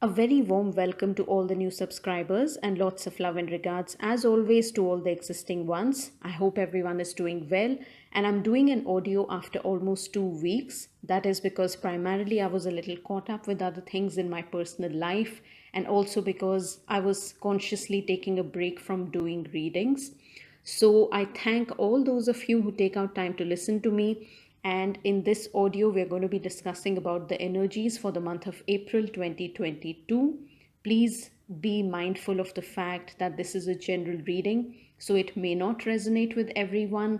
A very warm welcome to all the new subscribers and lots of love and regards, as always, to all the existing ones. I hope everyone is doing well, and I'm doing an audio after almost 2 weeks. That is because primarily I was a little caught up with other things in my personal life, and also because I was consciously taking a break from doing readings. So I thank all those of you who take out time to listen to me. And in this audio, we're going to be discussing about the energies for the month of April 2022. Please be mindful of the fact that this is a general reading, so it may not resonate with everyone.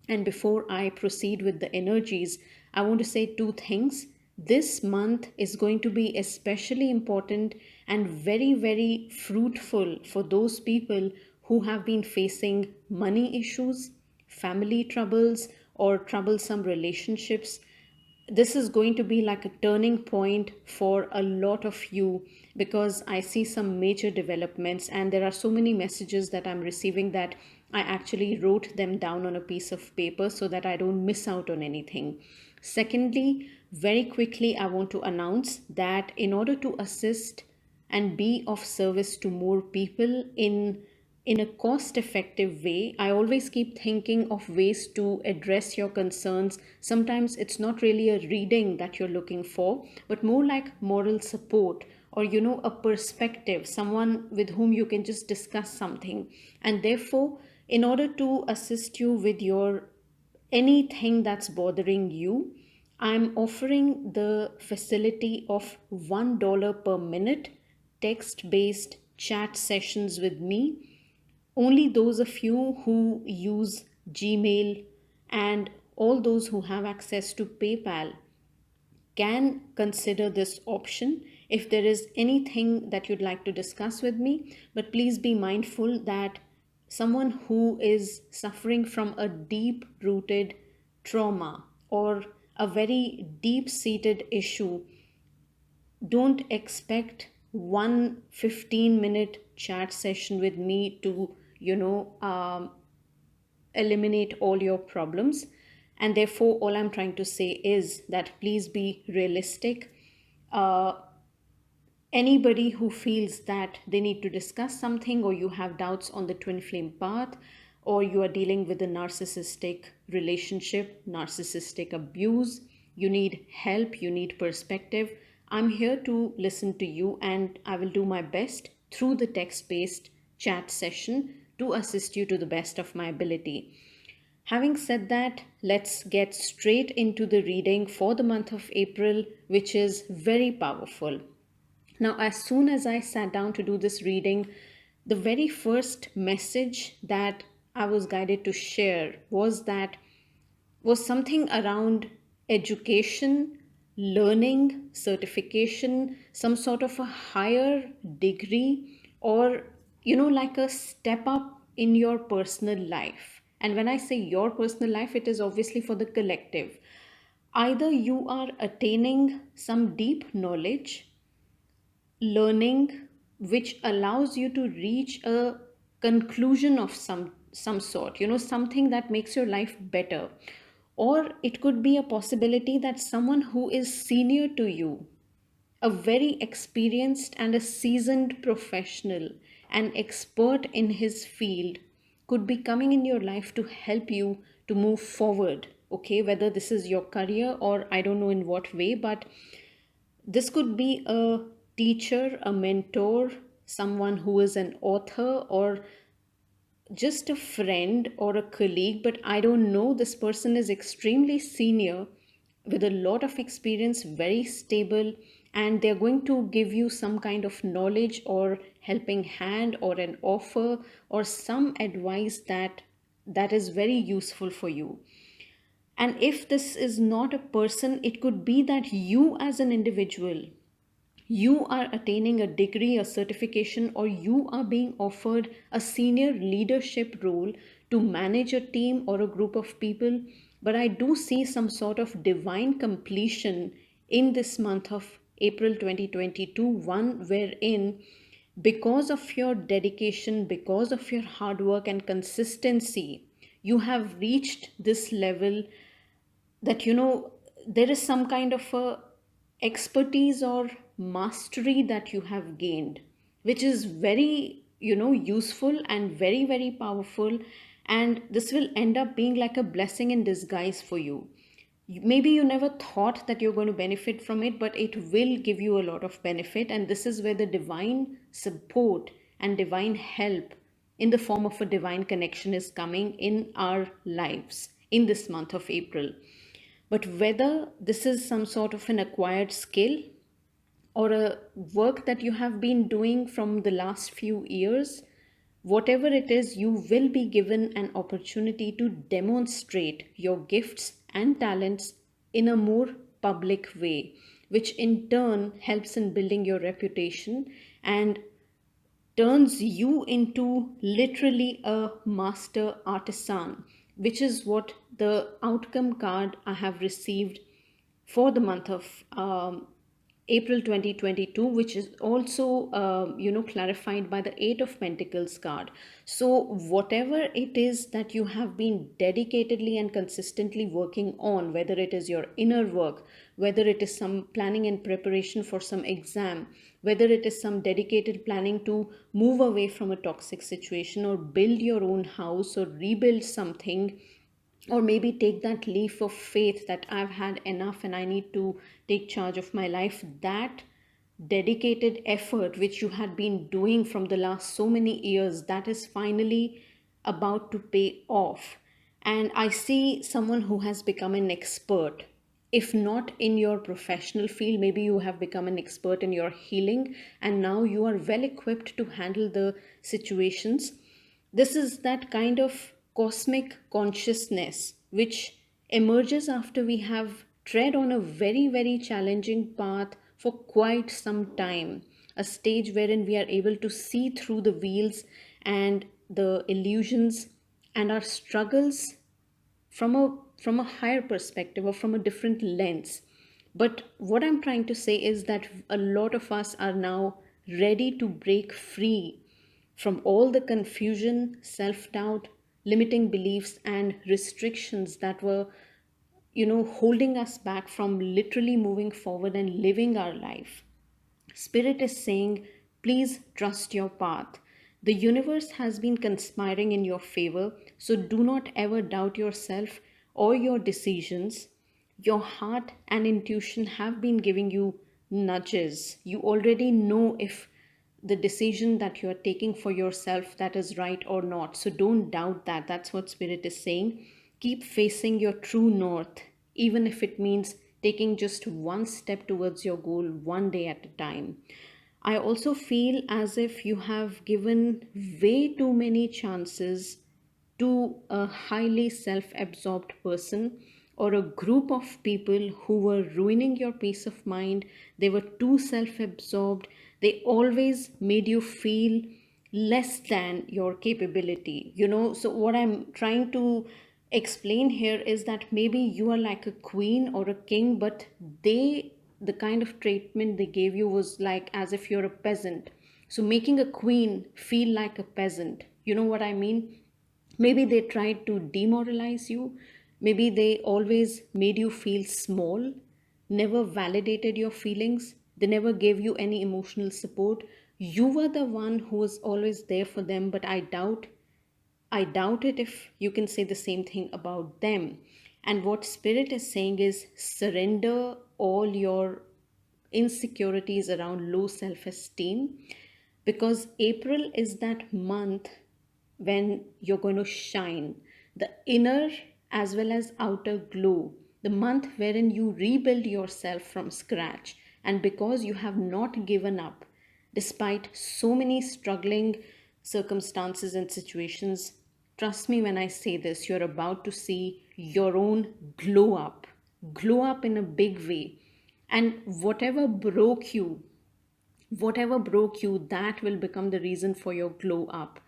And before I proceed with the energies, I want to say two things. This month is going to be especially important and very, very fruitful for those people who have been facing money issues, family troubles, or troublesome relationships. This is going to be like a turning point for a lot of you because I see some major developments, and there are so many messages that I'm receiving that I actually wrote them down on a piece of paper so that I don't miss out on anything. Secondly, very quickly, I want to announce that in order to assist and be of service to more people in a cost effective way, I always keep thinking of ways to address your concerns. Sometimes it's not really a reading that you're looking for, but more like moral support, or a perspective, someone with whom you can just discuss something. And therefore, in order to assist you with your anything that's bothering you, I'm offering the facility of $1 per minute text based chat sessions with me. Only those of you who use Gmail and all those who have access to PayPal can consider this option if there is anything that you'd like to discuss with me. But please be mindful that someone who is suffering from a deep rooted trauma or a very deep seated issue, don't expect one 15-minute chat session with me to eliminate all your problems. And therefore, all I'm trying to say is that please be realistic. uh, Anybody who feels that they need to discuss something, or you have doubts on the twin flame path, or you are dealing with a narcissistic relationship, narcissistic abuse, you need help, you need perspective, I'm here to listen to you, and I will do my best through the text based chat session to assist you to the best of my ability. Having said that, let's get straight into the reading for the month of April, which is very powerful. Now, as soon as I sat down to do this reading, the very first message that I was guided to share was something around education, learning, certification, some sort of a higher degree, or like a step up in your personal life. And when I say your personal life, it is obviously for the collective. Either you are attaining some deep knowledge, learning, which allows you to reach a conclusion of some sort, something that makes your life better. Or it could be a possibility that someone who is senior to you, a very experienced and a seasoned professional, an expert in his field, could be coming in your life to help you to move forward. Okay, whether this is your career or I don't know in what way, but this could be a teacher, a mentor, someone who is an author, or just a friend or a colleague, but I don't know. This person is extremely senior with a lot of experience, very stable, and they're going to give you some kind of knowledge or helping hand or an offer or some advice that is very useful for you. And if this is not a person, it could be that you as an individual, you are attaining a degree, a certification, or you are being offered a senior leadership role to manage a team or a group of people. But I do see some sort of divine completion in this month of April 2022, one wherein, because of your dedication, because of your hard work and consistency, you have reached this level that there is some kind of a expertise or mastery that you have gained, which is very, useful and very, very powerful. And this will end up being like a blessing in disguise for you. Maybe you never thought that you're going to benefit from it, but it will give you a lot of benefit. And this is where the divine support and divine help in the form of a divine connection is coming in our lives in this month of April. But whether this is some sort of an acquired skill or a work that you have been doing from the last few years, whatever it is, you will be given an opportunity to demonstrate your gifts and talents in a more public way, which in turn helps in building your reputation and turns you into literally a master artisan, which is what the outcome card I have received for the month of April 2022, which is also clarified by the Eight of Pentacles card. So whatever it is that you have been dedicatedly and consistently working on, whether it is your inner work, whether it is some planning and preparation for some exam, whether it is some dedicated planning to move away from a toxic situation or build your own house or rebuild something, or maybe take that leap of faith that I've had enough and I need to take charge of my life. That dedicated effort which you had been doing from the last so many years, that is finally about to pay off. And I see someone who has become an expert, if not in your professional field, maybe you have become an expert in your healing and now you are well equipped to handle the situations. This is that kind of cosmic consciousness which emerges after we have tread on a very, very challenging path for quite some time. A stage wherein we are able to see through the wheels and the illusions and our struggles from a higher perspective or from a different lens. But what I'm trying to say is that a lot of us are now ready to break free from all the confusion, self-doubt, limiting beliefs and restrictions that were holding us back from literally moving forward and living our life. Spirit is saying, please trust your path. The universe has been conspiring in your favor, so do not ever doubt yourself or your decisions. Your heart and intuition have been giving you nudges. You already know if the decision that you are taking for yourself that is right or not. So don't doubt that. That's what Spirit is saying. Keep facing your true north, even if it means taking just one step towards your goal one day at a time. I also feel as if you have given way too many chances to a highly self absorbed person or a group of people who were ruining your peace of mind. They were too self absorbed. They always made you feel less than your capability. So, what I'm trying to explain here is that maybe you are like a queen or a king, but the kind of treatment they gave you was like as if you're a peasant. So, making a queen feel like a peasant, you know what I mean? Maybe they tried to demoralize you. Maybe they always made you feel small, never validated your feelings. They never gave you any emotional support. You were the one who was always there for them, but I doubt it if you can say the same thing about them. And what Spirit is saying is surrender all your insecurities around low self esteem, because April is that month when you're going to shine, the inner as well as outer glow, the month wherein you rebuild yourself from scratch. And because you have not given up despite so many struggling circumstances and situations, trust me when I say this, you're about to see your own glow up in a big way. And whatever broke you, that will become the reason for your glow up.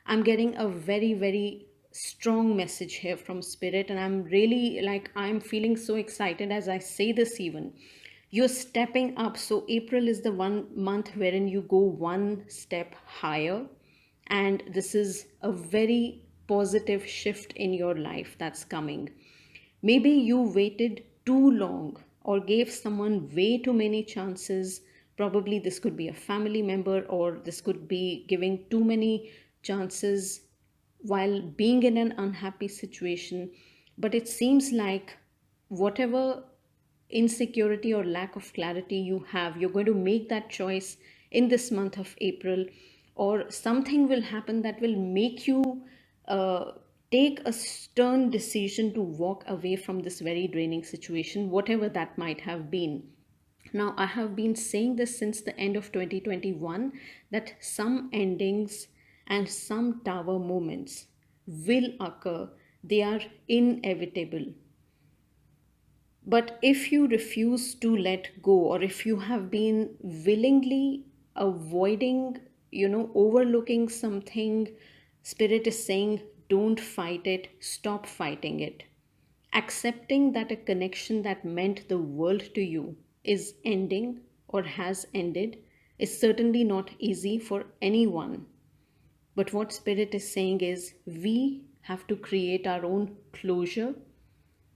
I'm getting a very, very strong message here from Spirit, and I'm really like, I'm feeling so excited as I say this, even. You're stepping up. So, April is the one month wherein you go one step higher, and this is a very positive shift in your life that's coming. Maybe you waited too long or gave someone way too many chances Probably this could be a family member, or this could be giving too many chances while being in an unhappy situation. But it seems like whatever insecurity or lack of clarity you have, you're going to make that choice in this month of April, or something will happen that will make you uh, take a stern decision to walk away from this very draining situation, whatever that might have been. Now, I have been saying this since the end of 2021, that some endings and some tower moments will occur. They are inevitable. But if you refuse to let go, or if you have been willingly avoiding, overlooking something, Spirit is saying, don't fight it, stop fighting it. Accepting that a connection that meant the world to you is ending or has ended is certainly not easy for anyone. But what Spirit is saying is, we have to create our own closure.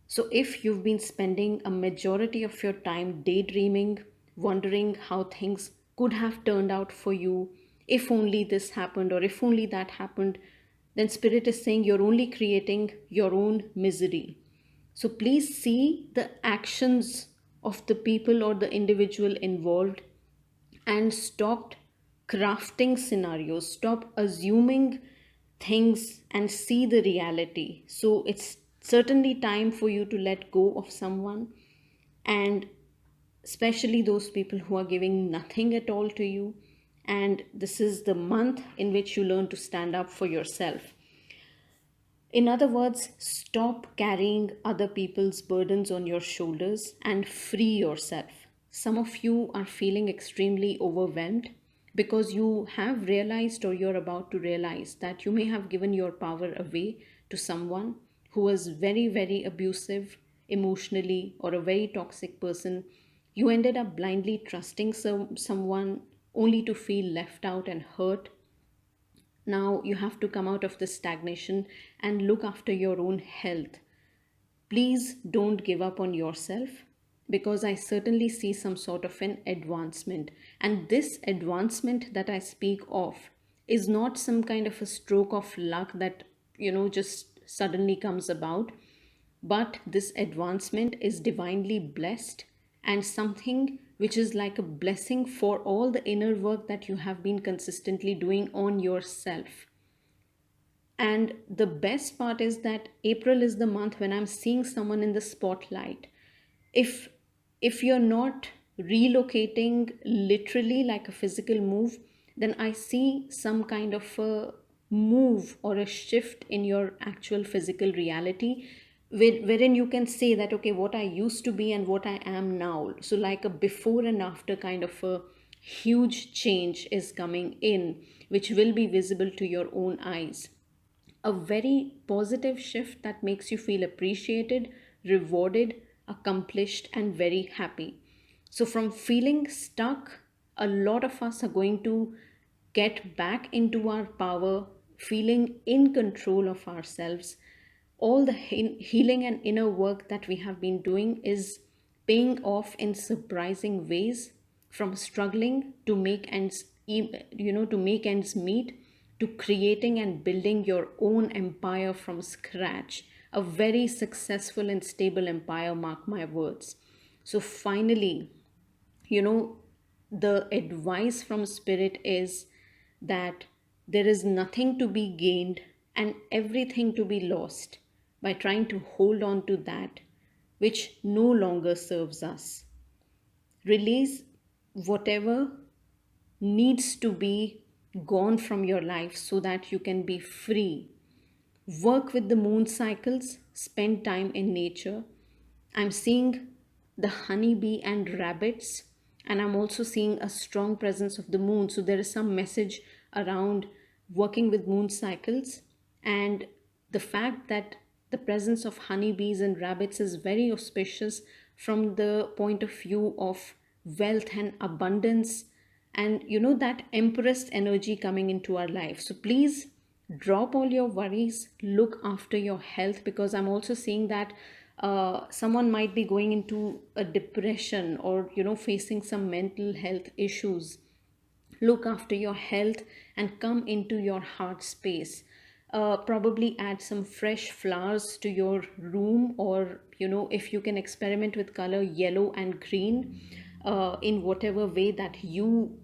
So, if you've been spending a majority of your time daydreaming, wondering how things could have turned out for you, if only this happened or if only that happened, then Spirit is saying you're only creating your own misery. So, please see the actions of the people or the individual involved, and stop crafting scenarios, stop assuming things, and see the reality. So it's certainly time for you to let go of someone, and especially those people who are giving nothing at all to you. And this is the month in which you learn to stand up for yourself. In other words, stop carrying other people's burdens on your shoulders and free yourself. Some of you are feeling extremely overwhelmed because you have realized, or you're about to realize, that you may have given your power away to someone who was very, very abusive emotionally, or a very toxic person. You ended up blindly trusting someone only to feel left out and hurt. Now you have to come out of this stagnation and look after your own health. Please don't give up on yourself, because I certainly see some sort of an advancement. And this advancement that I speak of is not some kind of a stroke of luck that, just suddenly comes about, but this advancement is divinely blessed, and something which is like a blessing for all the inner work that you have been consistently doing on yourself. And the best part is that April is the month when I'm seeing someone in the spotlight. If you're not relocating literally like a physical move, then I see some kind of a move or a shift in your actual physical reality, wherein you can say that, okay, what I used to be and what I am now. So like a before and after kind of a huge change is coming in, which will be visible to your own eyes. A very positive shift that makes you feel appreciated, rewarded, accomplished, and very happy. So, from feeling stuck, a lot of us are going to get back into our power, feeling in control of ourselves. All the healing and inner work that we have been doing is paying off in surprising ways, from struggling to make ends meet, to creating and building your own empire from scratch, a very successful and stable empire, mark my words. So finally, you know the advice from Spirit is that there is nothing to be gained and everything to be lost by trying to hold on to that which no longer serves us. Release whatever needs to be gone from your life so that you can be free. Work with the moon cycles, spend time in nature. I'm seeing the honeybee and rabbits, and I'm also seeing a strong presence of the moon. So there is some message around working with moon cycles, and the fact that the presence of honeybees and rabbits is very auspicious from the point of view of wealth and abundance, and that empress energy coming into our life. So please drop all your worries, look after your health, because I'm also seeing that Someone might be going into a depression or facing some mental health issues. Look after your health and come into your heart space. Probably add some fresh flowers to your room, or if you can experiment with color yellow and green, in whatever way that you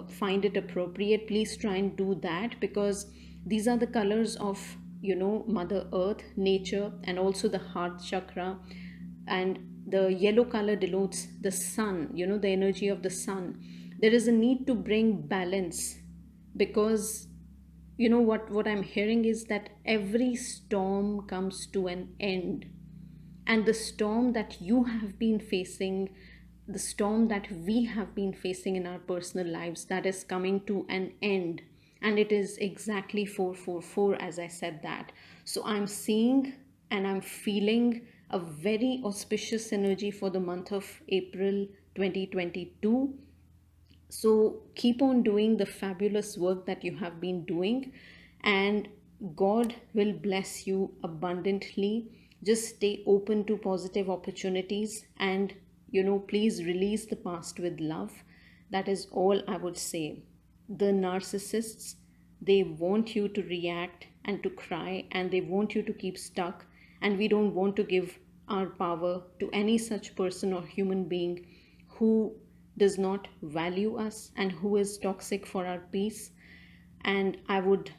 find it appropriate. Please try and do that, because these are the colors of Mother Earth, nature, and also the heart chakra. And the yellow color denotes the sun, the energy of the sun. There is a need to bring balance, because what I'm hearing is that every storm comes to an end. And the storm that you have been facing, the storm that we have been facing in our personal lives, that is coming to an end. And it is exactly 444, as I said that. So I'm seeing and I'm feeling a very auspicious energy for the month of April 2022. So keep on doing the fabulous work that you have been doing, and God will bless you abundantly. Just stay open to positive opportunities, and please release the past with love. That is all I would say. The narcissists, they want you to react and to cry, and they want you to keep stuck, and we don't want to give our power to any such person or human being who does not value us and who is toxic for our peace. And I would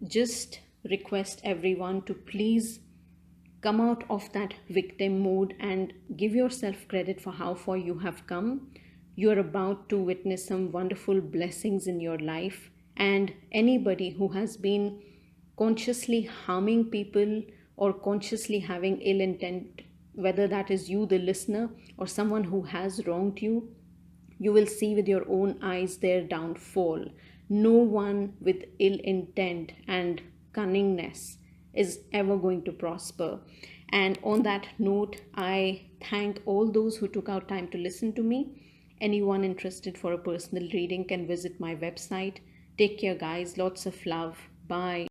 just request everyone to please come out of that victim mode and give yourself credit for how far you have come. You're about to witness some wonderful blessings in your life. And anybody who has been consciously harming people or consciously having ill intent, whether that is you, the listener, or someone who has wronged you, you will see with your own eyes their downfall. No one with ill intent and cunningness is ever going to prosper. And on that note, I thank all those who took out time to listen to me. Anyone interested for a personal reading can visit my website. Take care, guys. Lots of love. Bye.